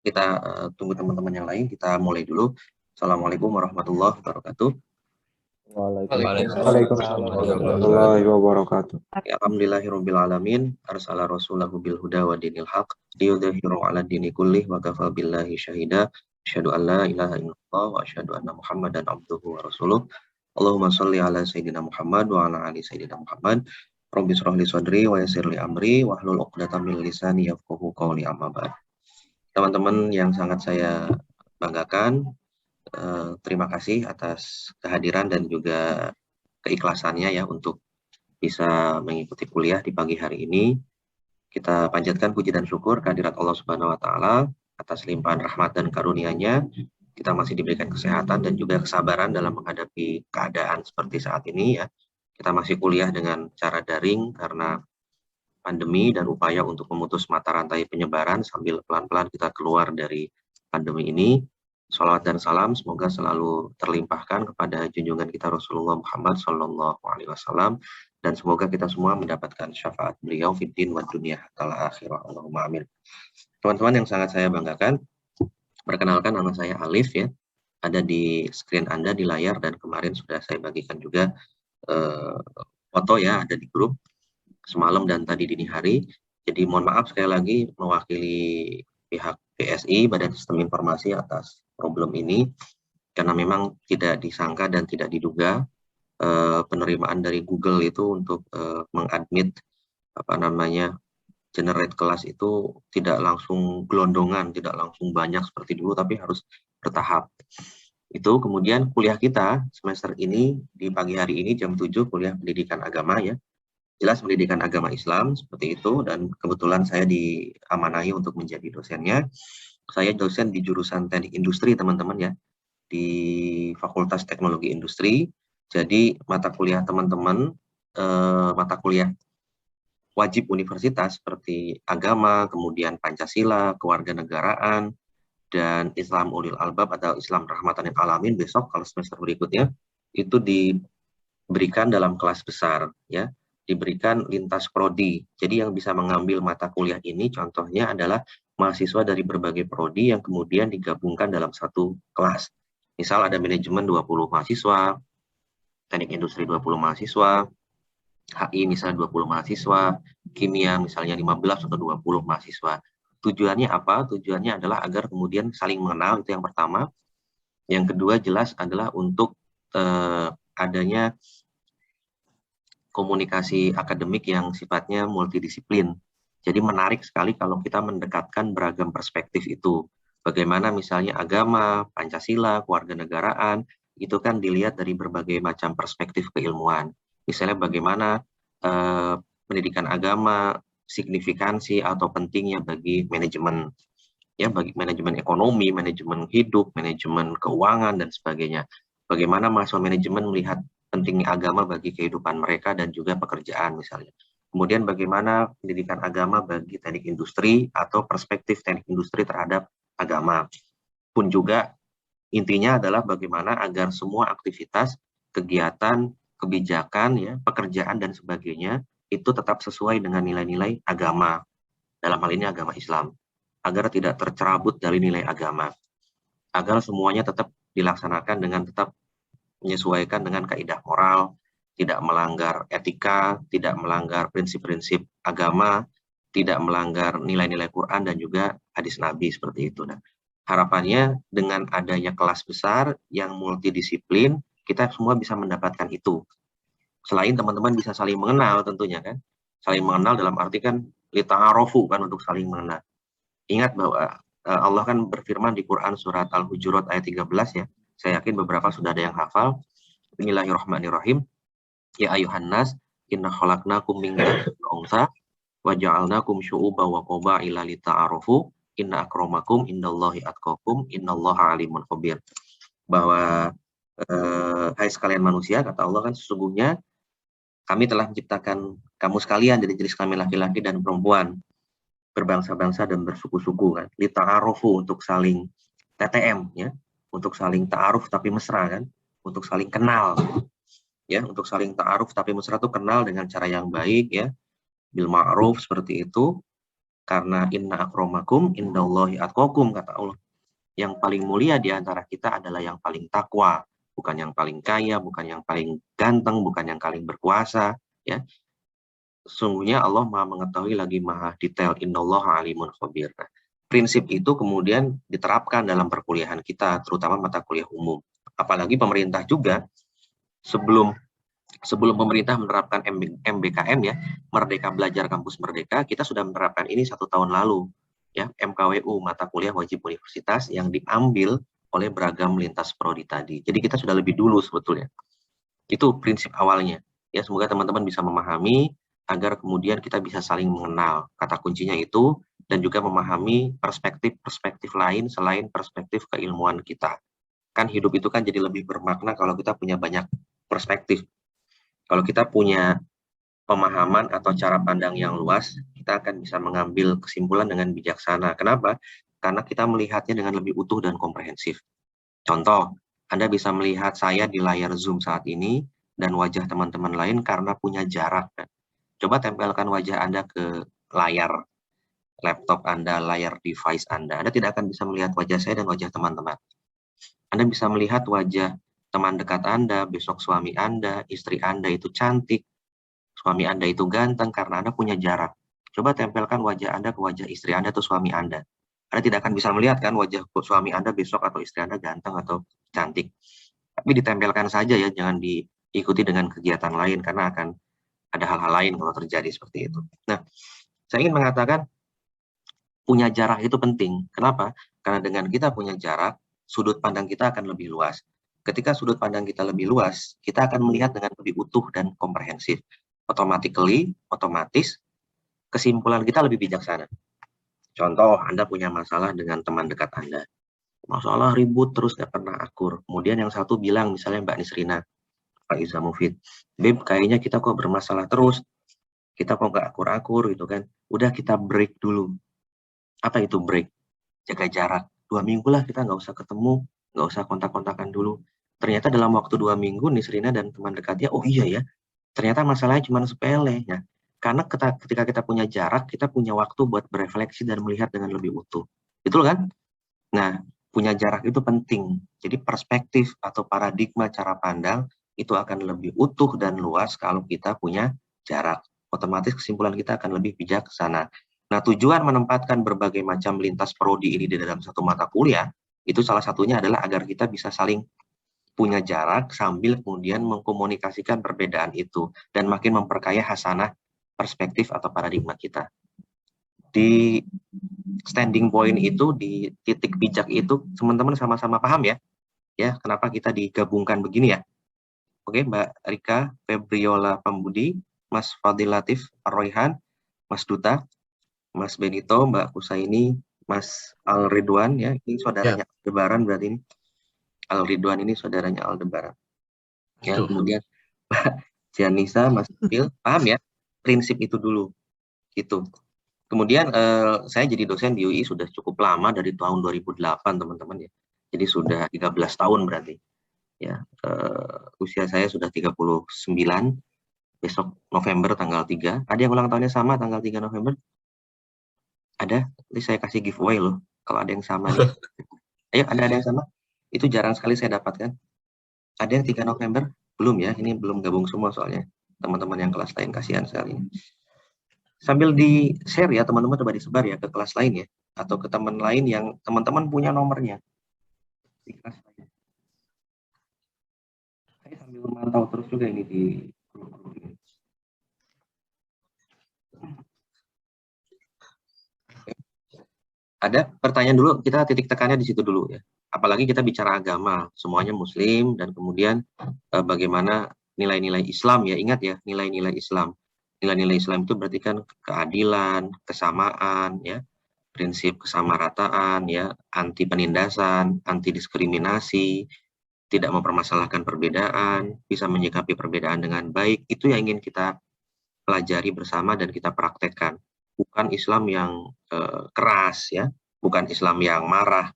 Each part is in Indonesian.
Kita tunggu teman-teman yang lain, kita mulai dulu. Assalamualaikum warahmatullahi wabarakatuh. Waalaikumsalam warahmatullahi wabarakatuh. Alhamdulillahirrabbilalamin. Arsala rasulahu bil huda wa dinil haq liyudhhirahu 'ala dini kullih wa kafa billahi syahida. Asyhadu an la ilaha illallah wa asyhadu anna Muhammadan abduhu wa rasuluh. Allahumma shalli ala sayyidina Muhammad wa ala ali sayyidina Muhammad. Rabbi shrah li sadri wa yassir li amri wahlul 'uqdatam min lisani yafqahu qawli, amma ba'd. Teman-teman yang sangat saya banggakan, terima kasih atas kehadiran dan juga keikhlasannya ya untuk bisa mengikuti kuliah di pagi hari ini. Kita panjatkan puji dan syukur kehadirat Allah Subhanahu wa taala atas limpahan rahmat dan karunia-Nya. Kita masih diberikan kesehatan dan juga kesabaran dalam menghadapi keadaan seperti saat ini ya. Kita masih kuliah dengan cara daring karena pandemi dan upaya untuk memutus mata rantai penyebaran sambil pelan-pelan kita keluar dari pandemi ini. Shalawat dan salam semoga selalu terlimpahkan kepada junjungan kita Rasulullah Muhammad SAW, dan semoga kita semua mendapatkan syafaat beliau fiddin wa dunia hatal akhirah. Allahumma amin. Teman-teman yang sangat saya banggakan, perkenalkan, nama saya Alif ya, ada di screen Anda di layar, dan kemarin sudah saya bagikan juga foto ya, ada di grup semalam dan tadi dini hari. Jadi mohon maaf sekali lagi mewakili pihak PSI, Badan Sistem Informasi, atas problem ini, karena memang tidak disangka dan tidak diduga penerimaan dari Google itu untuk mengadmit generate kelas itu tidak langsung gelondongan, tidak langsung banyak seperti dulu, tapi harus bertahap. Itu kemudian kuliah kita semester ini di pagi hari ini jam 7 kuliah pendidikan agama ya. Jelas pendidikan agama Islam seperti itu, dan kebetulan saya diamanahi untuk menjadi dosennya. Saya dosen di jurusan Teknik Industri teman-teman ya, di Fakultas Teknologi Industri. Jadi mata kuliah teman-teman, mata kuliah wajib universitas seperti agama, kemudian Pancasila, kewarganegaraan, dan Islam ulil albab atau Islam rahmatan lil alamin besok kalau semester berikutnya itu diberikan dalam kelas besar ya. Diberikan lintas prodi. Jadi yang bisa mengambil mata kuliah ini contohnya adalah mahasiswa dari berbagai prodi yang kemudian digabungkan dalam satu kelas. Misal ada manajemen 20 mahasiswa, teknik industri 20 mahasiswa, HI misalnya 20 mahasiswa, kimia misalnya 15 atau 20 mahasiswa. Tujuannya apa? Tujuannya adalah agar kemudian saling mengenal, itu yang pertama. Yang kedua jelas adalah untuk adanya komunikasi akademik yang sifatnya multidisiplin. Jadi menarik sekali kalau kita mendekatkan beragam perspektif itu. Bagaimana misalnya agama, Pancasila, kewarganegaraan, itu kan dilihat dari berbagai macam perspektif keilmuan. Misalnya bagaimana pendidikan agama, signifikansi atau pentingnya bagi manajemen, ya, bagi manajemen ekonomi, manajemen hidup, manajemen keuangan, dan sebagainya. Bagaimana mahasiswa manajemen melihat pentingnya agama bagi kehidupan mereka dan juga pekerjaan misalnya. Kemudian bagaimana pendidikan agama bagi teknik industri atau perspektif teknik industri terhadap agama. Pun juga intinya adalah bagaimana agar semua aktivitas, kegiatan, kebijakan, ya, pekerjaan dan sebagainya itu tetap sesuai dengan nilai-nilai agama. Dalam hal ini agama Islam. Agar tidak tercerabut dari nilai agama. Agar semuanya tetap dilaksanakan dengan tetap menyesuaikan dengan kaidah moral, tidak melanggar etika, tidak melanggar prinsip-prinsip agama, tidak melanggar nilai-nilai Quran dan juga hadis Nabi seperti itu. Nah, harapannya dengan adanya kelas besar yang multidisiplin, kita semua bisa mendapatkan itu. Selain teman-teman bisa saling mengenal tentunya kan, saling mengenal dalam arti kan lita'arofu kan, untuk saling mengenal. Ingat bahwa Allah kan berfirman di Quran surat Al-Hujurat ayat 13 ya. Saya yakin beberapa sudah ada yang hafal. Bismillahirrahmanirrahim. Ya ayuhan nas, inna khalaqnakum min dzakarin wa untha wa ja'alnakum syu'uban wa qabaila lita'arufu inna akramakum indallahi atqakum innallaha alimun khabir. Bahwa hai sekalian manusia, kata Allah kan, sesungguhnya kami telah menciptakan kamu sekalian dari jenis kelamin laki-laki dan perempuan, berbangsa-bangsa dan bersuku-suku kan, lita'arufu, untuk saling TTM ya, untuk saling ta'aruf tapi mesra kan, untuk saling kenal ya, untuk saling ta'aruf tapi mesra itu kenal dengan cara yang baik ya, bil ma'ruf seperti itu. Karena inna akramakum indallahi atqakum, kata Allah. Yang paling mulia di antara kita adalah yang paling takwa, bukan yang paling kaya, bukan yang paling ganteng, bukan yang paling berkuasa, ya. Sungguhnya Allah Maha mengetahui lagi Maha detail, innallaha alimun khabir. Nah, prinsip itu kemudian diterapkan dalam perkuliahan kita, terutama mata kuliah umum. Apalagi pemerintah juga sebelum pemerintah menerapkan MBKM, ya, Merdeka Belajar Kampus Merdeka, kita sudah menerapkan ini 1 tahun lalu, ya, MKWU, mata kuliah wajib universitas, yang diambil oleh beragam lintas prodi tadi. Jadi kita sudah lebih dulu sebetulnya. Itu prinsip awalnya. Ya, semoga teman-teman bisa memahami agar kemudian kita bisa saling mengenal. Kata kuncinya itu, dan juga memahami perspektif-perspektif lain selain perspektif keilmuan kita. Kan hidup itu kan jadi lebih bermakna kalau kita punya banyak perspektif. Kalau kita punya pemahaman atau cara pandang yang luas, kita akan bisa mengambil kesimpulan dengan bijaksana. Kenapa? Karena kita melihatnya dengan lebih utuh dan komprehensif. Contoh, Anda bisa melihat saya di layar Zoom saat ini dan wajah teman-teman lain karena punya jarak. Coba tempelkan wajah Anda ke layar laptop Anda, layar device Anda. Anda tidak akan bisa melihat wajah saya dan wajah teman-teman. Anda bisa melihat wajah teman dekat Anda, besok suami Anda, istri Anda itu cantik, suami Anda itu ganteng karena Anda punya jarak. Coba tempelkan wajah Anda ke wajah istri Anda atau suami Anda. Anda tidak akan bisa melihat kan wajah suami Anda besok atau istri Anda ganteng atau cantik. Tapi ditempelkan saja ya, jangan diikuti dengan kegiatan lain karena akan ada hal-hal lain kalau terjadi seperti itu. Nah, saya ingin mengatakan punya jarak itu penting. Kenapa? Karena dengan kita punya jarak, sudut pandang kita akan lebih luas. Ketika sudut pandang kita lebih luas, kita akan melihat dengan lebih utuh dan komprehensif. Otomatis, kesimpulan kita lebih bijaksana. Contoh, Anda punya masalah dengan teman dekat Anda. Masalah ribut terus, gak pernah akur. Kemudian yang satu bilang, misalnya Mbak Nisrina, Pak Iza Mufid, Beb, kayaknya kita kok bermasalah terus. Kita kok gak akur-akur gitu kan. Udah kita break dulu. Apa itu break? Jaga jarak. 2 minggu lah kita nggak usah ketemu, nggak usah kontak-kontakan dulu. Ternyata dalam waktu 2 minggu Nisrina dan teman dekatnya, oh iya ya, ternyata masalahnya cuma sepele. Ya. Karena ketika kita punya jarak, kita punya waktu buat berefleksi dan melihat dengan lebih utuh. Betul kan? Nah, punya jarak itu penting. Jadi perspektif atau paradigma cara pandang itu akan lebih utuh dan luas kalau kita punya jarak. Otomatis kesimpulan kita akan lebih bijaksana. Nah, tujuan menempatkan berbagai macam lintas prodi ini di dalam satu mata kuliah, itu salah satunya adalah agar kita bisa saling punya jarak sambil kemudian mengkomunikasikan perbedaan itu dan makin memperkaya hasanah perspektif atau paradigma kita. Di standing point itu, di titik bijak itu, teman-teman sama-sama paham ya? Ya, kenapa kita digabungkan begini ya? Oke, Mbak Rika Febriola Pambudi, Mas Fadil Latif Arroyhan, Mas Duta, Mas Benito, Mbak Kusaini, Mas Al Ridwan, ya, ini saudaranya Aldebaran berarti ini. Al Ridwan ini saudaranya Aldebaran. Ya, kemudian Mbak Janisa, Mas Bil, paham ya? Prinsip itu dulu, gitu. Kemudian saya jadi dosen di UI sudah cukup lama, dari tahun 2008 teman-teman ya. Jadi sudah 13 tahun berarti. Ya, usia saya sudah 39. Besok November tanggal 3. Ada yang ulang tahunnya sama tanggal 3 November? Ada? Nanti saya kasih giveaway loh. Kalau ada yang sama nih. Ayo, ada yang sama? Itu jarang sekali saya dapatkan. Ada yang 3 November? Belum ya, ini belum gabung semua soalnya. Teman-teman yang kelas lain, kasihan sekali. Sambil di-share ya, teman-teman coba disebar ya ke kelas lain ya. Atau ke teman lain yang teman-teman punya nomornya. Di kelas lain. Saya sambil memantau terus juga ini di grup-grup ini. Ada pertanyaan dulu, kita titik tekannya di situ dulu ya. Apalagi kita bicara agama, semuanya muslim, dan kemudian bagaimana nilai-nilai Islam ya, ingat ya, nilai-nilai Islam. Nilai-nilai Islam itu berarti kan keadilan, kesamaan ya, prinsip kesamarataan ya, anti penindasan, anti diskriminasi, tidak mempermasalahkan perbedaan, bisa menyikapi perbedaan dengan baik. Itu yang ingin kita pelajari bersama dan kita praktekkan. Bukan Islam yang keras ya, bukan Islam yang marah,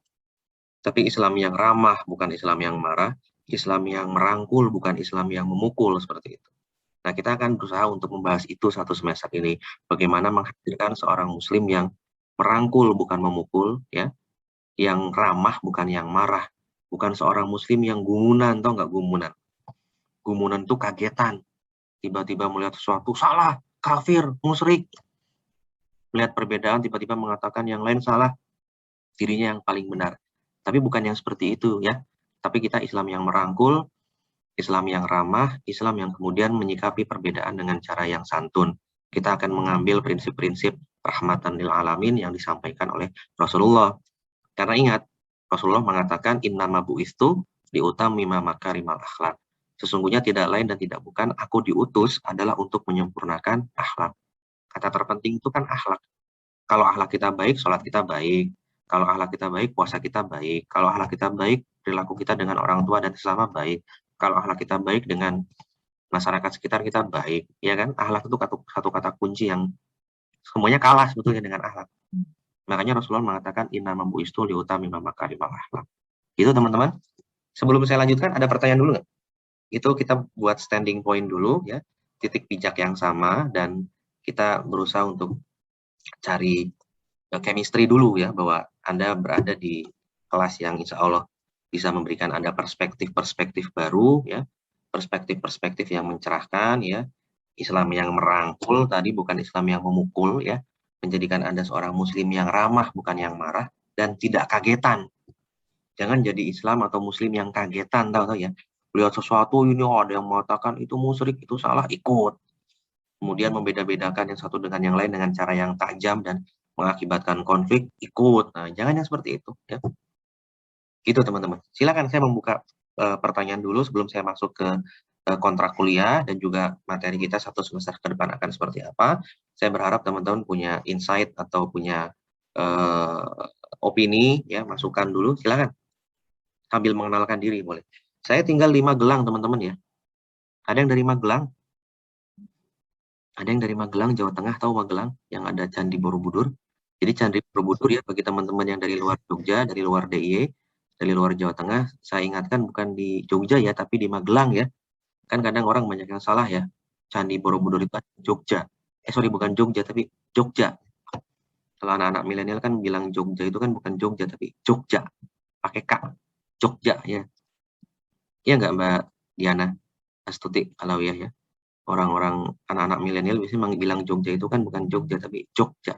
tapi Islam yang ramah, bukan Islam yang marah, Islam yang merangkul, bukan Islam yang memukul, seperti itu. Nah, kita akan berusaha untuk membahas itu satu semester ini, bagaimana menghadirkan seorang muslim yang merangkul bukan memukul, ya, yang ramah bukan yang marah, bukan seorang muslim yang gumunan, tau nggak gumunan? Gumunan itu kagetan, tiba-tiba melihat sesuatu salah, kafir, musyrik, melihat perbedaan tiba-tiba mengatakan yang lain salah, dirinya yang paling benar. Tapi bukan yang seperti itu, ya. Tapi kita Islam yang merangkul, Islam yang ramah, Islam yang kemudian menyikapi perbedaan dengan cara yang santun. Kita akan mengambil prinsip-prinsip rahmatan lil alamin yang disampaikan oleh Rasulullah. Karena ingat, Rasulullah mengatakan innama bu'istu liutammima makarimal akhlak. Sesungguhnya tidak lain dan tidak bukan aku diutus adalah untuk menyempurnakan akhlak. Kata terpenting itu kan akhlak. Kalau akhlak kita baik, sholat kita baik. Kalau akhlak kita baik, puasa kita baik. Kalau akhlak kita baik, perilaku kita dengan orang tua dan sesama baik. Kalau akhlak kita baik dengan masyarakat sekitar kita baik, ya kan? Akhlak itu satu kata kunci yang semuanya kalah sebetulnya dengan akhlak. Makanya Rasulullah mengatakan innama bu'istu liutammima makarimal akhlak. Itu teman-teman. Sebelum saya lanjutkan, ada pertanyaan dulu nggak? Itu kita buat standing point dulu, ya, titik pijak yang sama, dan kita berusaha untuk cari chemistry dulu, ya, bahwa Anda berada di kelas yang insya Allah bisa memberikan Anda perspektif-perspektif baru, ya, perspektif-perspektif yang mencerahkan, ya, Islam yang merangkul tadi bukan Islam yang memukul, ya, menjadikan Anda seorang muslim yang ramah bukan yang marah, dan tidak kagetan. Jangan jadi Islam atau muslim yang kagetan, tahu ya. Lihat sesuatu ini ada yang mengatakan itu musyrik, itu salah, ikut. Kemudian membeda-bedakan yang satu dengan yang lain dengan cara yang tajam dan mengakibatkan konflik, ikut. Nah, jangan yang seperti itu, ya. Itu teman-teman. Silakan saya membuka pertanyaan dulu sebelum saya masuk ke kontrak kuliah dan juga materi kita satu semester ke depan akan seperti apa. Saya berharap teman-teman punya insight atau punya opini, ya, masukan dulu. Silakan. Sambil mengenalkan diri boleh. Saya tinggal di Magelang, teman-teman, ya. Ada yang dari Magelang? Ada yang dari Magelang, Jawa Tengah, tahu Magelang? Yang ada Candi Borobudur. Jadi Candi Borobudur, ya, bagi teman-teman yang dari luar Jogja, dari luar DIY, dari luar Jawa Tengah, saya ingatkan bukan di Jogja, ya, tapi di Magelang, ya. Kan kadang orang banyak yang salah, ya. Candi Borobudur itu Jogja. Sorry, bukan Jogja, tapi Jogja. Kalau anak-anak milenial kan bilang Jogja itu kan bukan Jogja, tapi Jogja. Pakai K. Jogja, ya. Iya nggak Mbak Diana Astuti Alawiyah, ya? Orang-orang anak-anak milenial biasanya bilang Jogja itu kan bukan Jogja, tapi Jogja.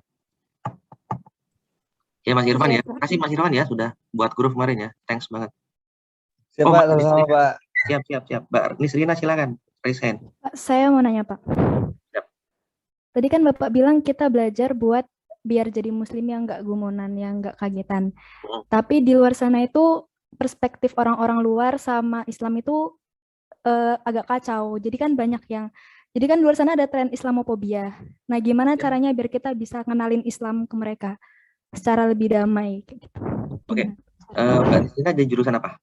Ya Mas Irfan, ya. Terima kasih Mas Irfan, ya, sudah buat grup kemarin, ya. Thanks banget. Siap, Pak, sama-sama, Pak. Siap. Mbak Nisrina, silakan. Raise hand. Pak, saya mau nanya, Pak. Siap. Tadi kan Bapak bilang kita belajar buat biar jadi muslim yang nggak gumunan, yang nggak kagetan. Tapi di luar sana itu perspektif orang-orang luar sama Islam itu agak kacau. Jadi kan jadi kan di luar sana ada tren Islamofobia. Nah, gimana caranya biar kita bisa kenalin Islam ke mereka secara lebih damai kayak gitu. Oke. Mbak Nisrina dari jurusan apa?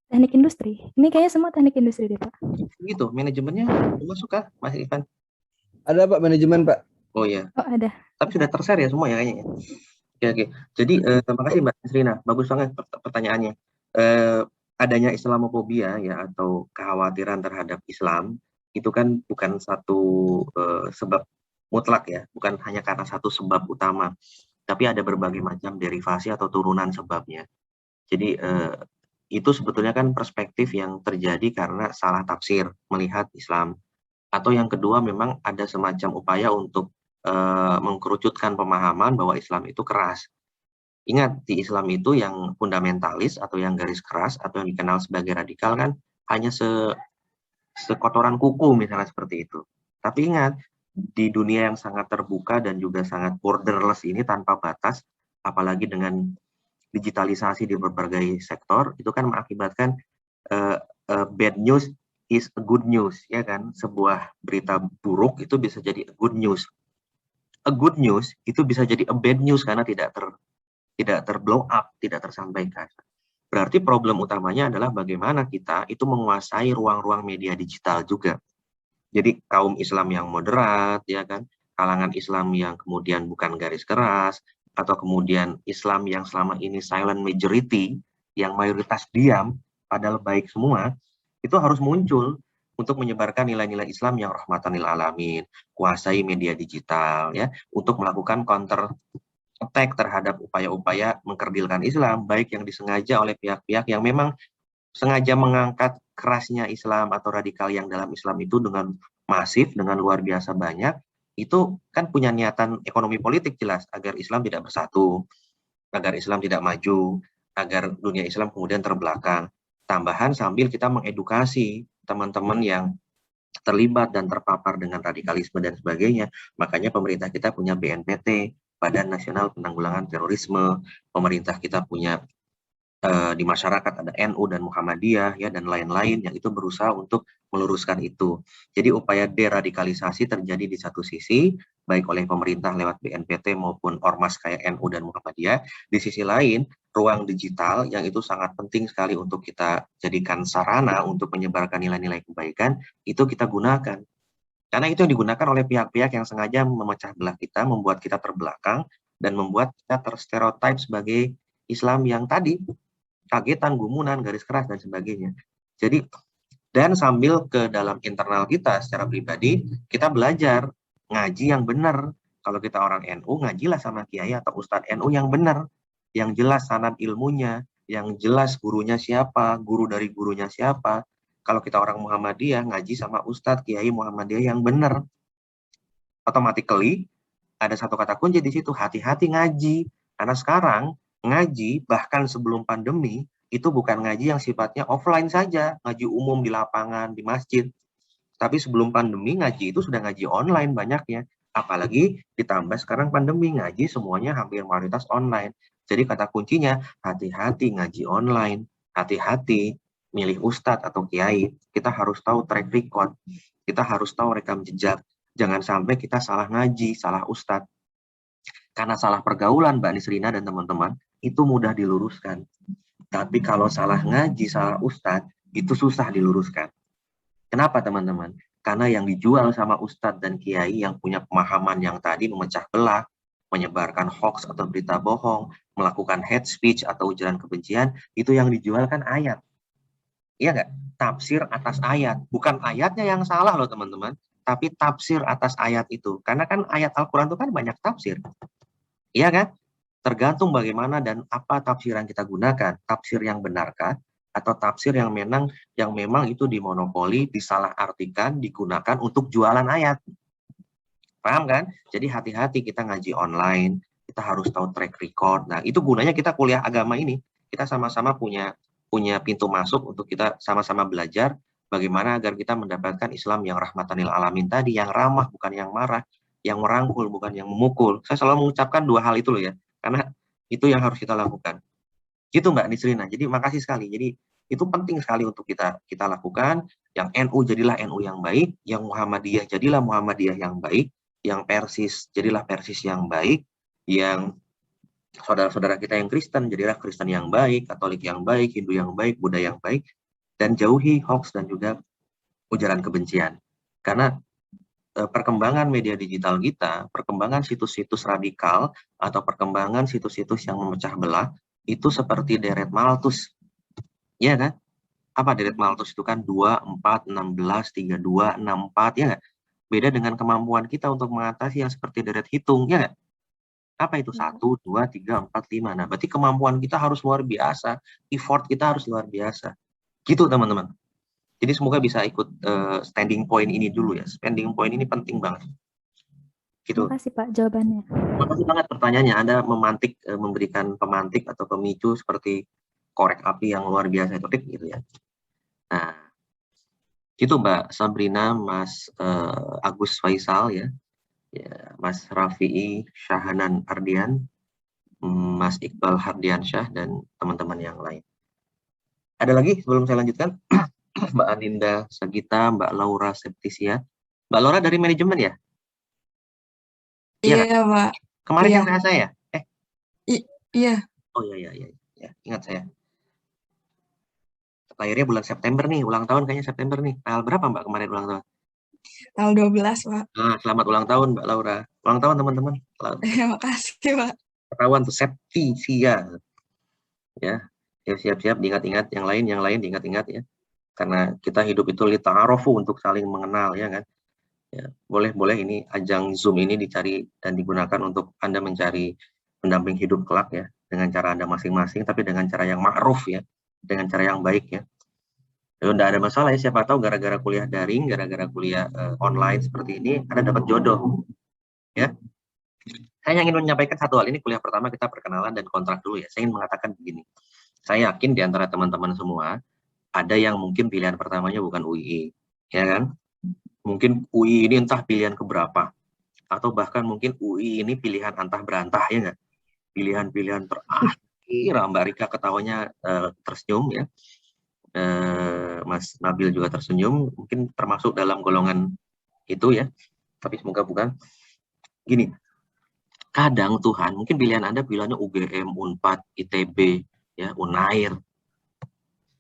Teknik industri. Ini kayaknya semua teknik industri deh, Pak. Gitu, manajemennya masuk kah, Mas Irfan? Ada, Pak, manajemen, Pak. Oh, iya. Oh, ada. Tapi sudah tershare ya semua, ya, kayaknya. Oke. Jadi terima kasih Mbak Nisrina, bagus banget pertanyaannya. Adanya Islamofobia, ya, atau kekhawatiran terhadap Islam itu kan bukan satu sebab mutlak, ya, bukan hanya karena satu sebab utama, tapi ada berbagai macam derivasi atau turunan sebabnya. Jadi itu sebetulnya kan perspektif yang terjadi karena salah tafsir melihat Islam, atau yang kedua memang ada semacam upaya untuk mengkerucutkan pemahaman bahwa Islam itu keras. Ingat, di Islam itu yang fundamentalis atau yang garis keras atau yang dikenal sebagai radikal kan hanya sekotoran kuku misalnya seperti itu. Tapi ingat, di dunia yang sangat terbuka dan juga sangat borderless ini tanpa batas, apalagi dengan digitalisasi di berbagai sektor, itu kan mengakibatkan bad news is a good news, ya kan? Sebuah berita buruk itu bisa jadi a good news. A good news itu bisa jadi a bad news karena tidak terblow up, tidak tersampaikan. Berarti problem utamanya adalah bagaimana kita itu menguasai ruang-ruang media digital juga. Jadi kaum Islam yang moderat, ya kan, kalangan Islam yang kemudian bukan garis keras, atau kemudian Islam yang selama ini silent majority, yang mayoritas diam, padahal baik semua, itu harus muncul untuk menyebarkan nilai-nilai Islam yang rahmatan lil alamin, kuasai media digital, ya, untuk melakukan counter attack terhadap upaya-upaya mengkerdilkan Islam, baik yang disengaja oleh pihak-pihak yang memang sengaja mengangkat kerasnya Islam atau radikal yang dalam Islam itu dengan masif, dengan luar biasa banyak, itu kan punya niatan ekonomi politik jelas, agar Islam tidak bersatu, agar Islam tidak maju, agar dunia Islam kemudian terbelakang. Tambahan sambil kita mengedukasi teman-teman yang terlibat dan terpapar dengan radikalisme dan sebagainya. Makanya pemerintah kita punya BNPT, Badan Nasional Penanggulangan Terorisme, pemerintah kita punya di masyarakat ada NU dan Muhammadiyah ya dan lain-lain yang itu berusaha untuk meluruskan itu. Jadi upaya deradikalisasi terjadi di satu sisi baik oleh pemerintah lewat BNPT maupun ormas kayak NU dan Muhammadiyah. Di sisi lain, ruang digital yang itu sangat penting sekali untuk kita jadikan sarana untuk menyebarkan nilai-nilai kebaikan, itu kita gunakan. Karena itu yang digunakan oleh pihak-pihak yang sengaja memecah belah kita, membuat kita terbelakang dan membuat kita terstereotip sebagai Islam yang tadi kagetan, gumunan, garis keras, dan sebagainya. Jadi, dan sambil ke dalam internal kita secara pribadi, kita belajar ngaji yang benar. Kalau kita orang NU, ngajilah sama kiai atau ustadz NU yang benar, yang jelas sanad ilmunya, yang jelas gurunya siapa, guru dari gurunya siapa. Kalau kita orang Muhammadiyah, ngaji sama ustadz, kiai Muhammadiyah yang benar. Automatically, ada satu kata kunci di situ, hati-hati ngaji. Karena sekarang, ngaji bahkan sebelum pandemi itu bukan ngaji yang sifatnya offline saja, ngaji umum di lapangan, di masjid. Tapi sebelum pandemi ngaji itu sudah ngaji online banyaknya. Apalagi ditambah sekarang pandemi, ngaji semuanya hampir mayoritas online. Jadi kata kuncinya hati-hati ngaji online, hati-hati milih ustadz atau kiai. Kita harus tahu track record, kita harus tahu rekam jejak. Jangan sampai kita salah ngaji, salah ustadz. Karena salah pergaulan Mbak Nisrina dan teman-teman, itu mudah diluruskan. Tapi kalau salah ngaji, salah ustadz, itu susah diluruskan. Kenapa teman-teman? Karena yang dijual sama ustadz dan kiai yang punya pemahaman yang tadi memecah belah, menyebarkan hoax atau berita bohong, melakukan hate speech atau ujaran kebencian, itu yang dijual kan ayat. Iya nggak? Tafsir atas ayat. Bukan ayatnya yang salah loh teman-teman, tapi tafsir atas ayat itu. Karena kan ayat Al-Quran itu kan banyak tafsir. Iya kan? Tergantung bagaimana dan apa tafsir yang kita gunakan. Tafsir yang benarkah atau tafsir yang memang itu dimonopoli, disalahartikan, digunakan untuk jualan ayat. Paham kan? Jadi hati-hati kita ngaji online, kita harus tahu track record. Nah, itu gunanya kita kuliah agama ini. Kita sama-sama punya pintu masuk untuk kita sama-sama belajar bagaimana agar kita mendapatkan Islam yang rahmatan lil alamin tadi, yang ramah bukan yang marah, yang merangkul bukan yang memukul. Saya selalu mengucapkan dua hal itu loh ya, karena itu yang harus kita lakukan. Gitu Mbak Nisrina. Jadi makasih sekali. Jadi itu penting sekali untuk kita lakukan. Yang NU jadilah NU yang baik, yang Muhammadiyah jadilah Muhammadiyah yang baik, yang Persis jadilah Persis yang baik, yang saudara-saudara kita yang Kristen jadilah Kristen yang baik, Katolik yang baik, Hindu yang baik, Buddha yang baik, dan jauhi hoax dan juga ujaran kebencian. Karena perkembangan media digital kita, perkembangan situs-situs radikal atau perkembangan situs-situs yang memecah belah itu seperti deret Malthus. Ya kan? Apa deret Malthus itu kan 2, 4, 16, 32, 64 ya nggak? Beda dengan kemampuan kita untuk mengatasi yang seperti deret hitung ya nggak? Apa itu? 1, 2, 3, 4, 5. Nah, berarti kemampuan kita harus luar biasa, effort kita harus luar biasa. Gitu teman-teman. Jadi semoga bisa ikut standing point ini dulu ya. Standing point ini penting banget. Gitu. Terima kasih Pak jawabannya. Terima kasih banget pertanyaannya. Anda memantik, memberikan pemantik atau pemicu seperti korek api yang luar biasa itu gitu ya. Nah, itu Mbak Sabrina, Mas Agus Faisal ya, Mas Rafi'i Syahanan Ardian, Mas Iqbal Hardiansyah dan teman-teman yang lain. Ada lagi sebelum saya lanjutkan? Mbak Aninda Sagita, Mbak Laura Septisia. Mbak Laura dari manajemen ya? Iya, Pak. Kemarin Iya. yang nanya saya? Iya. Oh iya. Ingat saya. Lahirnya bulan September nih, ulang tahun kayaknya September nih. Tanggal berapa Mbak kemarin ulang tahun? Tanggal 12, Pak. Nah, selamat ulang tahun Mbak Laura. Ulang tahun teman-teman. Makasih, Pak. Ketahuan tuh Septisia. Ya siap-siap diingat-ingat, yang lain diingat-ingat ya. Karena kita hidup itu lita'arofu untuk saling mengenal ya kan. Ya, boleh ini ajang Zoom ini dicari dan digunakan untuk Anda mencari pendamping hidup kelak ya, dengan cara Anda masing-masing, tapi dengan cara yang ma'ruf ya, dengan cara yang baik ya. Tidak ada masalah ya, siapa tahu gara-gara kuliah daring, gara-gara kuliah online seperti ini, Anda dapat jodoh ya. Saya ingin menyampaikan satu hal ini, kuliah pertama kita perkenalan dan kontrak dulu ya. Saya ingin mengatakan begini, saya yakin di antara teman-teman semua, ada yang mungkin pilihan pertamanya bukan UI, ya kan? Mungkin UI ini entah pilihan keberapa, atau bahkan mungkin UI ini pilihan antah berantah, ya nggak? Pilihan-pilihan terakhir. Mbak Rika ketawanya tersenyum ya. Mas Nabil juga tersenyum, mungkin termasuk dalam golongan itu ya, tapi semoga bukan. Gini, kadang Tuhan, mungkin pilihan Anda pilihannya UGM, UNPAD, ITB, ya, UNAIR.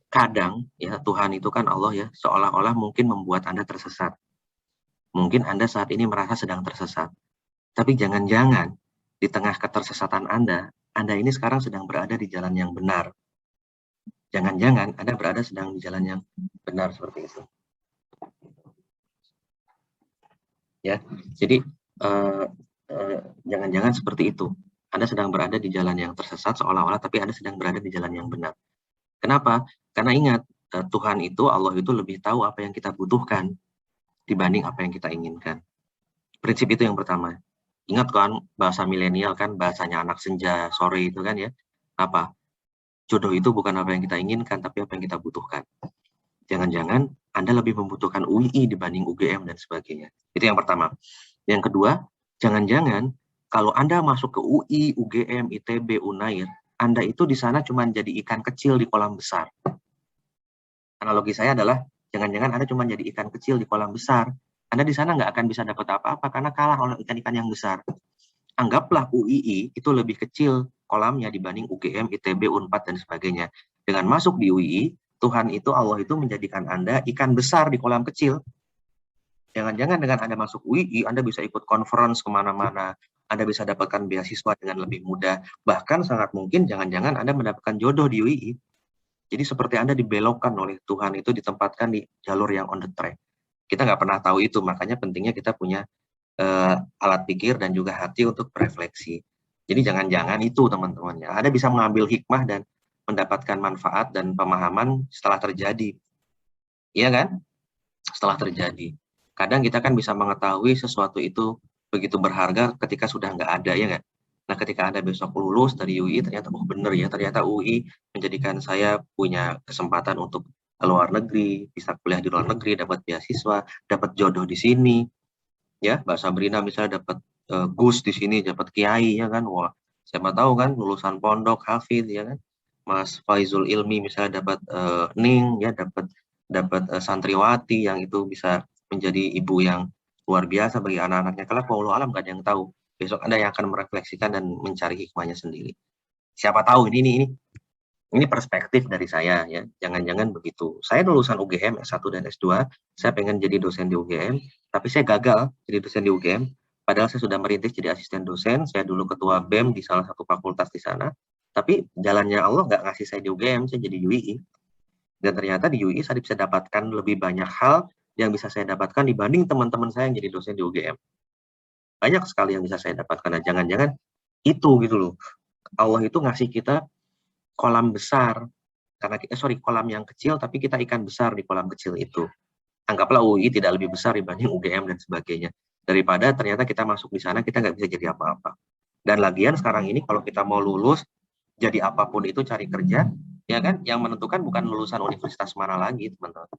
Kadang ya Tuhan itu kan Allah ya, seolah-olah mungkin membuat Anda tersesat. Mungkin Anda saat ini merasa sedang tersesat. Tapi jangan-jangan di tengah ketersesatan Anda ini sekarang sedang berada di jalan yang benar. Jangan-jangan Anda berada sedang di jalan yang benar seperti itu. Ya, jadi jangan-jangan seperti itu. Anda sedang berada di jalan yang tersesat seolah-olah, tapi Anda sedang berada di jalan yang benar. Kenapa? Karena ingat, Tuhan itu, Allah itu lebih tahu apa yang kita butuhkan dibanding apa yang kita inginkan. Prinsip itu yang pertama. Ingat kan, bahasa milenial kan, bahasanya anak senja sore itu kan ya. Apa? Jodoh itu bukan apa yang kita inginkan, tapi apa yang kita butuhkan. Jangan-jangan Anda lebih membutuhkan UI dibanding UGM dan sebagainya. Itu yang pertama. Yang kedua, jangan-jangan kalau Anda masuk ke UI, UGM, ITB, UNAIR, Anda itu di sana cuma jadi ikan kecil di kolam besar. Analogi saya adalah, jangan-jangan Anda cuma jadi ikan kecil di kolam besar. Anda di sana nggak akan bisa dapat apa-apa karena kalah oleh ikan-ikan yang besar. Anggaplah UII itu lebih kecil kolamnya dibanding UGM, ITB, UNPAD, dan sebagainya. Dengan masuk di UII, Tuhan itu, Allah itu menjadikan Anda ikan besar di kolam kecil. Jangan-jangan dengan Anda masuk UII, Anda bisa ikut conference kemana-mana, Anda bisa dapatkan beasiswa dengan lebih mudah, bahkan sangat mungkin jangan-jangan Anda mendapatkan jodoh di UII. Jadi seperti Anda dibelokkan oleh Tuhan itu, ditempatkan di jalur yang on the track. Kita nggak pernah tahu itu, makanya pentingnya kita punya alat pikir dan juga hati untuk berefleksi. Jadi jangan-jangan itu teman-teman ya, Anda bisa mengambil hikmah dan mendapatkan manfaat dan pemahaman setelah terjadi. Iya kan? Setelah terjadi. Kadang kita kan bisa mengetahui sesuatu itu begitu berharga ketika sudah nggak ada, ya nggak? Nah, ketika Anda besok lulus dari UI, ternyata, oh bener ya, ternyata UI menjadikan saya punya kesempatan untuk ke luar negeri, bisa kuliah di luar negeri, dapat beasiswa, dapat jodoh di sini, ya, Mbak Sabrina misalnya dapat Gus di sini, dapat Kiai, ya kan? Wah, siapa tahu kan, lulusan pondok, hafid, ya kan? Mas Faizul Ilmi misalnya dapat Ning, ya, dapat santriwati yang itu bisa menjadi ibu yang luar biasa bagi anak-anaknya. Kelak wallahu alam nggak ada yang tahu. Besok Anda yang akan merefleksikan dan mencari hikmahnya sendiri. Siapa tahu ini perspektif dari saya ya. Jangan-jangan begitu. Saya lulusan UGM S1 dan S2, saya pengen jadi dosen di UGM, tapi saya gagal jadi dosen di UGM. Padahal saya sudah merintis jadi asisten dosen, saya dulu ketua BEM di salah satu fakultas di sana. Tapi jalannya Allah nggak ngasih saya di UGM, saya jadi UI. Dan ternyata di UI saya bisa dapatkan lebih banyak hal yang bisa saya dapatkan dibanding teman-teman saya yang jadi dosen di UGM. Banyak sekali yang bisa saya dapatkan. Nah, jangan-jangan itu gitu loh. Allah itu ngasih kita kolam besar, karena kolam yang kecil, tapi kita ikan besar di kolam kecil itu. Anggaplah UI tidak lebih besar dibanding UGM dan sebagainya. Daripada ternyata kita masuk di sana, kita nggak bisa jadi apa-apa. Dan lagian sekarang ini kalau kita mau lulus, jadi apapun itu cari kerja, ya kan? Yang menentukan bukan lulusan universitas mana lagi, teman-teman.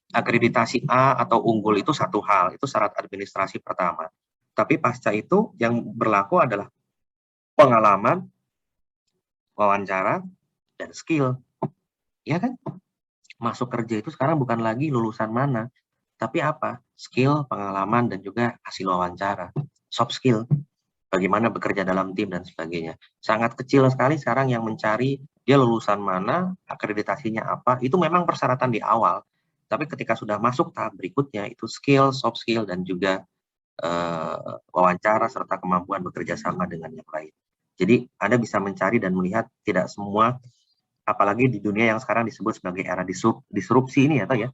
Akreditasi A atau unggul itu satu hal, itu syarat administrasi pertama. Tapi pasca itu yang berlaku adalah pengalaman, wawancara, dan skill. Ya kan? Masuk kerja itu sekarang bukan lagi lulusan mana, tapi apa? Skill, pengalaman, dan juga hasil wawancara. Soft skill. Bagaimana bekerja dalam tim dan sebagainya. Sangat kecil sekali sekarang yang mencari dia lulusan mana, akreditasinya apa. Itu memang persyaratan di awal. Tapi ketika sudah masuk tahap berikutnya, itu skill, soft skill, dan juga wawancara serta kemampuan bekerja sama dengan yang lain. Jadi Anda bisa mencari dan melihat tidak semua, apalagi di dunia yang sekarang disebut sebagai era disrupsi ini, atau ya,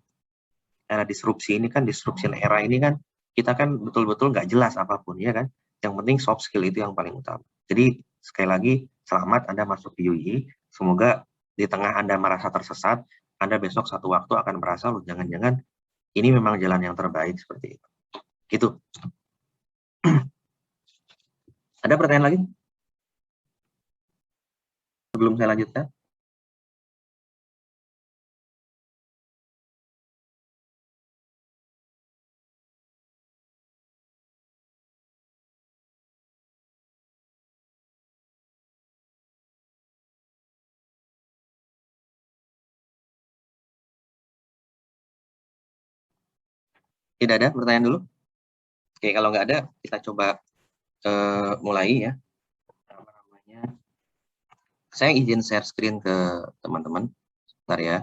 era disrupsi ini kan, disruption era ini kan, kita kan betul-betul nggak jelas apapun, ya kan. Yang penting soft skill itu yang paling utama. Jadi Sekali lagi, selamat Anda masuk di UI. Semoga di tengah Anda merasa tersesat, Anda besok satu waktu akan merasa, loh jangan-jangan ini memang jalan yang terbaik seperti itu. Gitu. Ada pertanyaan lagi? Sebelum saya lanjutkan. Tidak ada pertanyaan dulu? Oke, kalau nggak ada, kita coba mulai ya. Apa namanya? Saya izin share screen ke teman-teman. Bentar ya.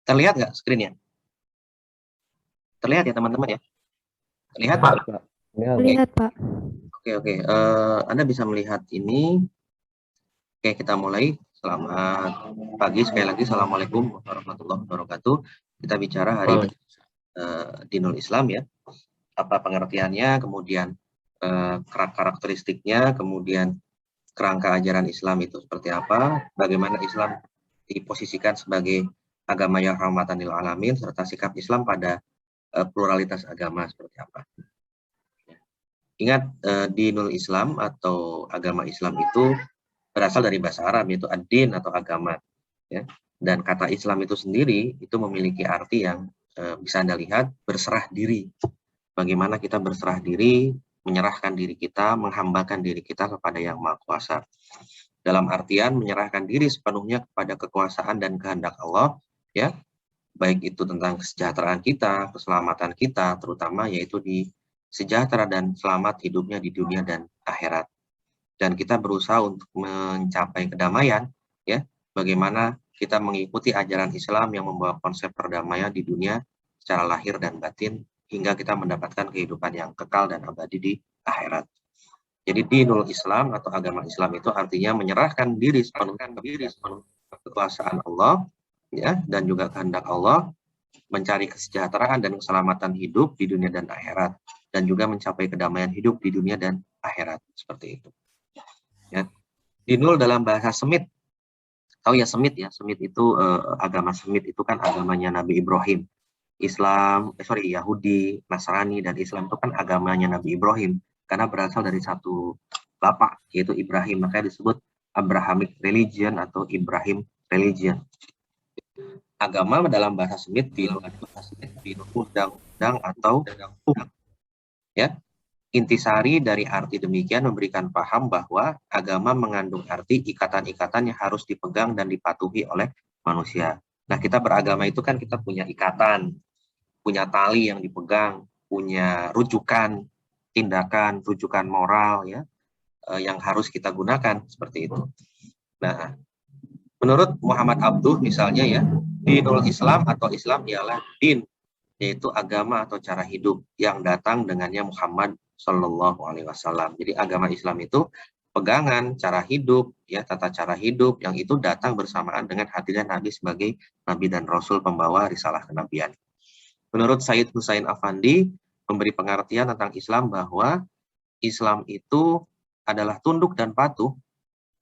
Terlihat nggak screen-nya? Terlihat ya teman-teman ya? Terlihat Pak? Lihat, Pak. Oke. Anda bisa melihat ini. Oke, kita mulai. Selamat pagi sekali lagi. Assalamualaikum warahmatullahi wabarakatuh. Kita bicara hari ini Dinul Islam ya. Apa pengertiannya, kemudian karakteristiknya, kemudian kerangka ajaran Islam itu seperti apa, bagaimana Islam diposisikan sebagai agama yang rahmatan lil alamin, serta sikap Islam pada pluralitas agama seperti apa. Ingat, dinul Islam atau agama Islam itu berasal dari bahasa Arab, yaitu ad-din atau agama. Ya. Dan kata Islam itu sendiri itu memiliki arti yang bisa Anda lihat, berserah diri. Bagaimana kita berserah diri, menyerahkan diri kita, menghambakan diri kita kepada Yang Maha Kuasa. Dalam artian menyerahkan diri sepenuhnya kepada kekuasaan dan kehendak Allah, ya, baik itu tentang kesejahteraan kita, keselamatan kita, terutama yaitu di sejahtera dan selamat hidupnya di dunia dan akhirat. Dan kita berusaha untuk mencapai kedamaian, ya, bagaimana kita mengikuti ajaran Islam yang membawa konsep perdamaian di dunia secara lahir dan batin, hingga kita mendapatkan kehidupan yang kekal dan abadi di akhirat. Jadi dinul Islam atau agama Islam itu artinya menyerahkan diri sepenuhnya kekuasaan Allah, ya, dan juga kehendak Allah, mencari kesejahteraan dan keselamatan hidup di dunia dan akhirat, dan juga mencapai kedamaian hidup di dunia dan akhirat, seperti itu. Ya. Dinul dalam bahasa Semit, tahu ya Semit ya, Semit itu agama Semit itu kan agamanya Nabi Ibrahim. Yahudi, Nasrani, dan Islam itu kan agamanya Nabi Ibrahim, karena berasal dari satu bapak, yaitu Ibrahim, makanya disebut Abrahamic religion atau Ibrahim religion. Agama dalam bahasa Semit undang-undang atau ya. Intisari dari arti demikian memberikan paham bahwa agama mengandung arti ikatan-ikatan yang harus dipegang dan dipatuhi oleh manusia. Nah, kita beragama itu kan kita punya ikatan, punya tali yang dipegang, punya rujukan tindakan, rujukan moral ya, yang harus kita gunakan seperti itu. Nah, menurut Muhammad Abduh misalnya ya, dinul Islam atau Islam ialah din, yaitu agama atau cara hidup yang datang dengannya Muhammad Shallallahu Alaihi Wasallam. Jadi agama Islam itu pegangan cara hidup, ya, tata cara hidup yang itu datang bersamaan dengan hadirnya Nabi sebagai Nabi dan Rasul pembawa risalah kenabian. Menurut Sayyid Husain Afandi memberi pengertian tentang Islam bahwa Islam itu adalah tunduk dan patuh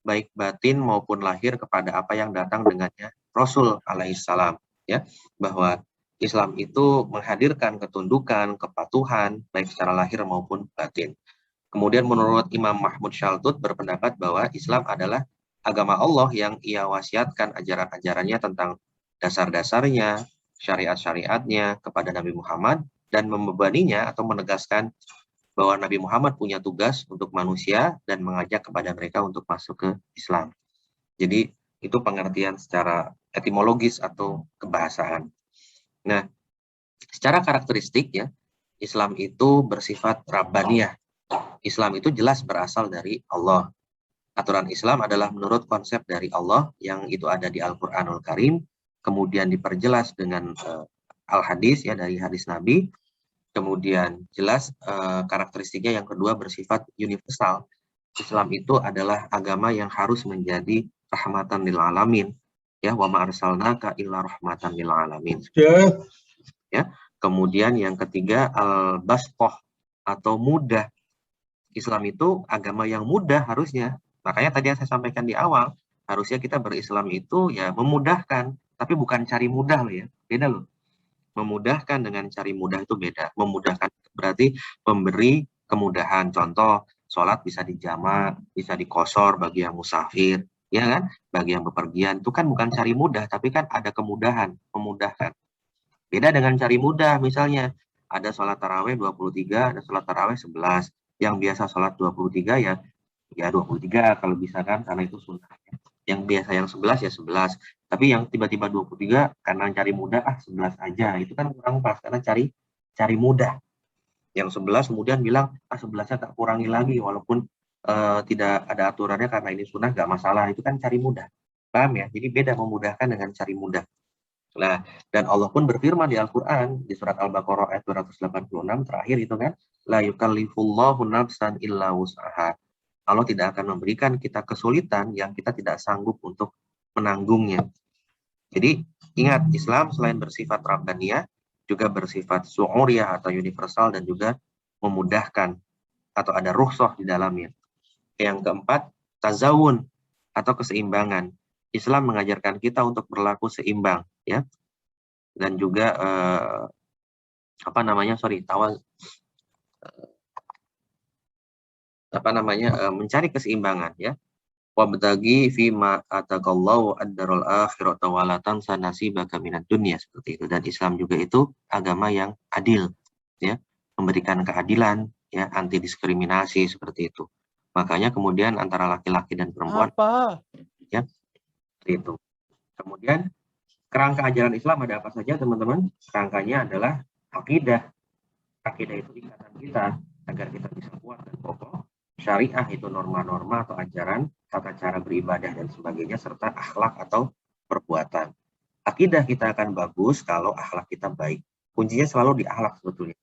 baik batin maupun lahir kepada apa yang datang dengannya Rasul alaihissalam, ya, bahwa Islam itu menghadirkan ketundukan, kepatuhan, baik secara lahir maupun batin. Kemudian menurut Imam Mahmud Shaltut berpendapat bahwa Islam adalah agama Allah yang ia wasiatkan ajaran-ajarannya tentang dasar-dasarnya, syariat-syariatnya kepada Nabi Muhammad, dan membebaninya atau menegaskan bahwa Nabi Muhammad punya tugas untuk manusia dan mengajak kepada mereka untuk masuk ke Islam. Jadi itu pengertian secara etimologis atau kebahasaan. Nah, secara karakteristik ya, Islam itu bersifat Rabbaniyah. Islam itu jelas berasal dari Allah. Aturan Islam adalah menurut konsep dari Allah yang itu ada di Al-Qur'anul Karim, kemudian diperjelas dengan al-hadis ya dari hadis Nabi. Kemudian jelas karakteristiknya yang kedua bersifat universal. Islam itu adalah agama yang harus menjadi rahmatan lil alamin. Ya, wa ma arsalnaka illa rahmatan lil alamin. Ya. Kemudian yang ketiga al-basthah atau mudah. Islam itu agama yang mudah harusnya. Makanya tadi yang saya sampaikan di awal, harusnya kita berislam itu ya memudahkan, tapi bukan cari mudah loh ya. Beda loh. Memudahkan dengan cari mudah itu beda. Memudahkan berarti memberi kemudahan. Contoh, sholat bisa dijamak, bisa dikosor bagi yang musafir, ya kan? Bagi yang bepergian, itu kan bukan cari mudah, tapi kan ada kemudahan, memudahkan. Beda dengan cari mudah, misalnya ada sholat taraweh 23, ada sholat taraweh 11. Yang biasa sholat 23 ya 23 kalau bisa kan, karena itu sunnah. Yang biasa yang 11 ya 11. Tapi yang tiba-tiba 23 karena cari mudah 11 aja, itu kan kurang pas karena cari mudah. Yang 11 kemudian bilang 11-nya tak kurangi lagi walaupun tidak ada aturannya karena ini sunnah nggak masalah, itu kan cari mudah. Paham ya? Jadi beda memudahkan dengan cari mudah. Nah, dan Allah pun berfirman di Al-Qur'an di surat Al-Baqarah ayat 286 terakhir itu kan, la yukallifullahu nafsan illa wus'aha. Allah tidak akan memberikan kita kesulitan yang kita tidak sanggup untuk menanggungnya. Jadi ingat, Islam selain bersifat rabbaniyah juga bersifat su'uriyah atau universal dan juga memudahkan atau ada rukhsah di dalamnya. Yang keempat, tazawun atau keseimbangan. Islam mengajarkan kita untuk berlaku seimbang ya. Dan juga mencari keseimbangan ya. Wabtaghi fima ataqallahu ad-darul akhirata wa la tansa nasibaka minad dunya, seperti itu. Dan Islam juga itu agama yang adil ya, memberikan keadilan ya, anti diskriminasi seperti itu. Makanya kemudian antara laki-laki dan perempuan ya, seperti itu. Kemudian kerangka ajaran Islam ada apa saja teman-teman? Kerangkanya adalah akidah. Akidah itu ikatan kita agar kita bisa kuat dan kokoh. Syariah itu norma-norma atau ajaran, tata cara beribadah dan sebagainya, serta akhlak atau perbuatan. Akidah kita akan bagus kalau akhlak kita baik. Kuncinya selalu di akhlak sebetulnya.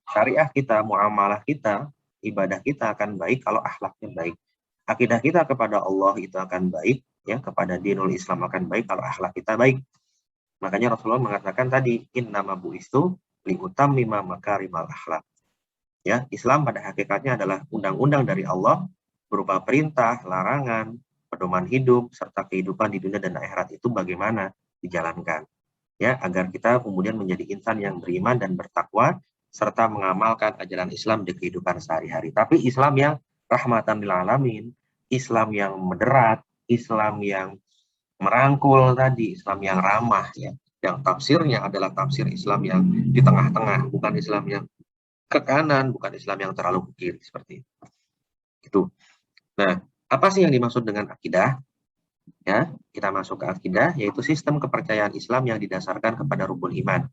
Syariah kita, muamalah kita, ibadah kita akan baik kalau akhlaknya baik. Akidah kita kepada Allah itu akan baik, ya, kepada dinul Islam akan baik kalau akhlak kita baik. Makanya Rasulullah mengatakan tadi, innama bu'istu liutammima makarimal akhlak. Ya, Islam pada hakikatnya adalah undang-undang dari Allah berupa perintah, larangan, pedoman hidup, serta kehidupan di dunia dan akhirat itu bagaimana dijalankan. Ya, agar kita kemudian menjadi insan yang beriman dan bertakwa, serta mengamalkan ajaran Islam di kehidupan sehari-hari. Tapi Islam yang rahmatan lil alamin, Islam yang moderat, Islam yang merangkul tadi, Islam yang ramah, ya, yang tafsirnya adalah tafsir Islam yang di tengah-tengah, bukan Islam yang ke kanan, bukan Islam yang terlalu ke kiri, seperti itu. Itu. Nah, apa sih yang dimaksud dengan akidah? Ya, kita masuk ke akidah, yaitu sistem kepercayaan Islam yang didasarkan kepada rukun iman.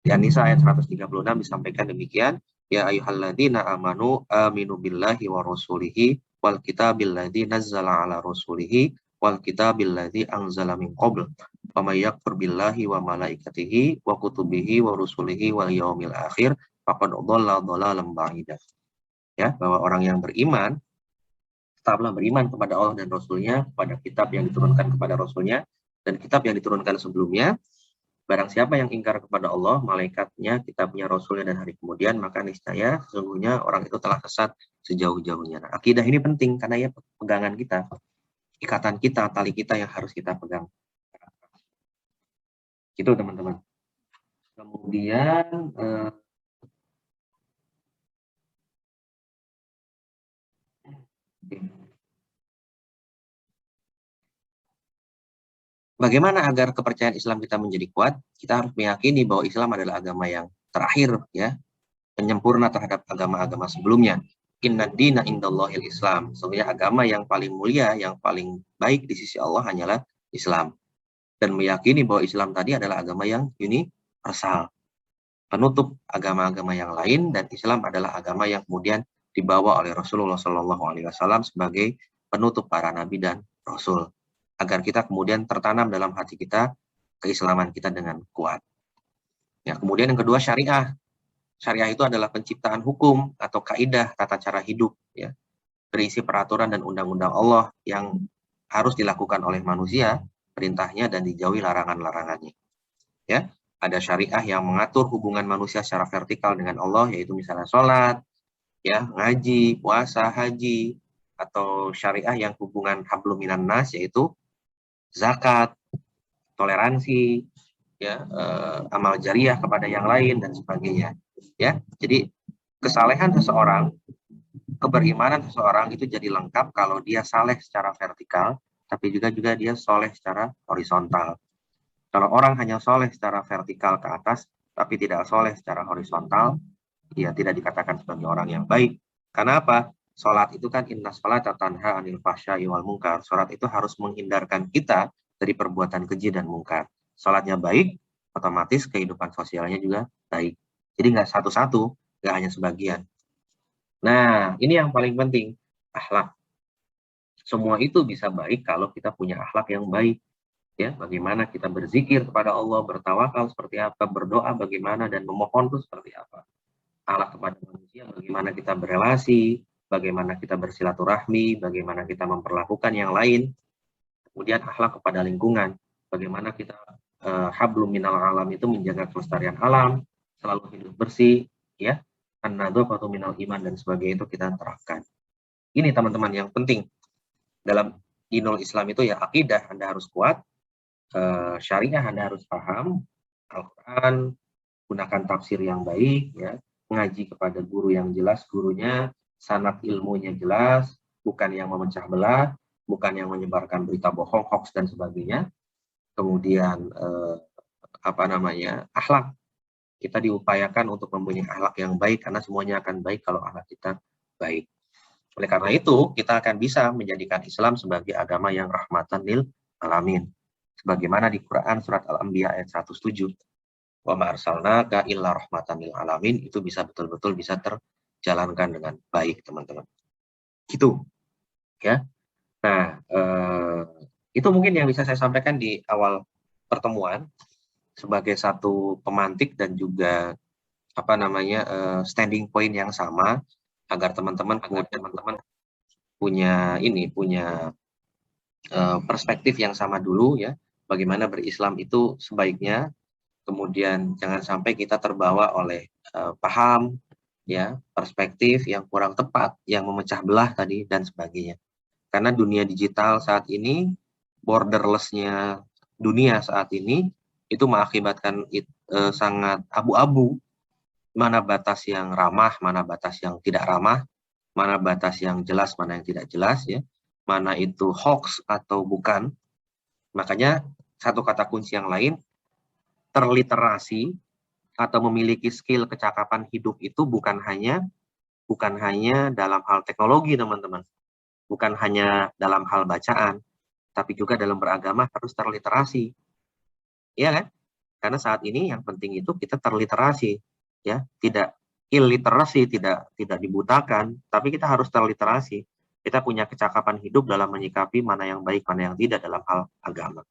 Di An-Nisa ayat 136 disampaikan demikian, ya ayyuhalladzina amanu aminu billahi wa rasulihi wal kitabil ladzi nazzala ala rasulihi wal kitabil ladzi anzala min qabl wa may yakfur billahi wa malaikatihi wa kutubihi wa rusulihi wal yaumil akhir faqad dhalla dhalalan ba'ida. Ya, bahwa orang yang beriman tetaplah beriman kepada Allah dan Rasulnya, kepada kitab yang diturunkan kepada Rasulnya dan kitab yang diturunkan sebelumnya. Barang siapa yang ingkar kepada Allah, malaikatnya, kitabnya, Rasulnya, dan hari kemudian, maka niscaya sesungguhnya orang itu telah sesat sejauh-jauhnya. Nah, akidah ini penting karena ya pegangan kita, ikatan kita, tali kita yang harus kita pegang. Itu teman-teman. Kemudian bagaimana agar kepercayaan Islam kita menjadi kuat? Kita harus meyakini bahwa Islam adalah agama yang terakhir, ya, penyempurna terhadap agama-agama sebelumnya. Inna dina indallahil Islam. Sesungguhnya agama yang paling mulia, yang paling baik di sisi Allah hanyalah Islam. Dan meyakini bahwa Islam tadi adalah agama yang universal, penutup agama-agama yang lain, dan Islam adalah agama yang kemudian dibawa oleh Rasulullah SAW sebagai penutup para nabi dan rasul, agar kita kemudian tertanam dalam hati kita keislaman kita dengan kuat. Ya, kemudian yang kedua syariah. Syariah itu adalah penciptaan hukum atau kaidah tata cara hidup, ya, berisi peraturan dan undang-undang Allah yang harus dilakukan oleh manusia, perintahnya dan dijauhi larangan-larangannya. Ya, ada syariah yang mengatur hubungan manusia secara vertikal dengan Allah, yaitu misalnya sholat, ya, ngaji, puasa, haji, atau syariah yang hubungan hablum minan nas, yaitu zakat, toleransi, ya, amal jariah kepada yang lain dan sebagainya. Ya, jadi kesalehan seseorang, keberimanan seseorang itu jadi lengkap kalau dia saleh secara vertikal, tapi juga dia soleh secara horizontal. Kalau orang hanya soleh secara vertikal ke atas, tapi tidak soleh secara horizontal, dia tidak dikatakan sebagai orang yang baik. Karena apa? Sholat itu kan inna sholata tanha anil fahsya'i wal munkar. Sholat itu harus menghindarkan kita dari perbuatan keji dan mungkar. Sholatnya baik, otomatis kehidupan sosialnya juga baik. Jadi nggak satu-satu, nggak hanya sebagian. Nah, ini yang paling penting, akhlak. Semua itu bisa baik kalau kita punya akhlak yang baik. Ya, bagaimana kita berzikir kepada Allah, bertawakal seperti apa, berdoa bagaimana, dan memohon itu seperti apa. Akhlak kepada manusia, bagaimana kita berelasi, bagaimana kita bersilaturahmi, bagaimana kita memperlakukan yang lain. Kemudian akhlak kepada lingkungan, bagaimana kita hablum minal alam itu menjaga kelestarian alam, selalu hidup bersih, ya, an-nadzafatu minal iman dan sebagainya itu kita terapkan. Ini teman-teman yang penting dalam dinul Islam itu, ya, akidah Anda harus kuat, syariah Anda harus paham, Al-Quran, gunakan tafsir yang baik, ya, ngaji kepada guru yang jelas gurunya, sanad ilmunya jelas, bukan yang memecah belah, bukan yang menyebarkan berita bohong, hoax dan sebagainya. Kemudian akhlak. Kita diupayakan untuk mempunyai akhlak yang baik, karena semuanya akan baik kalau akhlak kita baik. Oleh karena itu, kita akan bisa menjadikan Islam sebagai agama yang rahmatan lil alamin. Sebagaimana di Quran surat Al-Anbiya ayat 107. Wa ma arsalnaka illa rahmatan lil alamin, itu bisa betul-betul bisa terjalankan dengan baik, teman-teman. Gitu. Ya. Nah, itu mungkin yang bisa saya sampaikan di awal pertemuan sebagai satu pemantik dan juga standing point yang sama, agar teman-teman punya perspektif yang sama dulu, ya, bagaimana berislam itu sebaiknya. Kemudian jangan sampai kita terbawa oleh paham, ya, perspektif yang kurang tepat, yang memecah belah tadi dan sebagainya. Karena dunia digital saat ini, borderless-nya dunia saat ini itu mengakibatkan sangat abu-abu, mana batas yang ramah, mana batas yang tidak ramah, mana batas yang jelas, mana yang tidak jelas, ya, mana itu hoax atau bukan. Makanya satu kata kunci yang lain, terliterasi atau memiliki skill kecakapan hidup itu bukan hanya dalam hal teknologi, teman-teman, bukan hanya dalam hal bacaan, tapi juga dalam beragama harus terliterasi. Iya kan? Karena saat ini yang penting itu kita terliterasi, ya, tidak illiterasi, tidak dibutakan, tapi kita harus terliterasi. Kita punya kecakapan hidup dalam menyikapi mana yang baik, mana yang tidak dalam hal agama.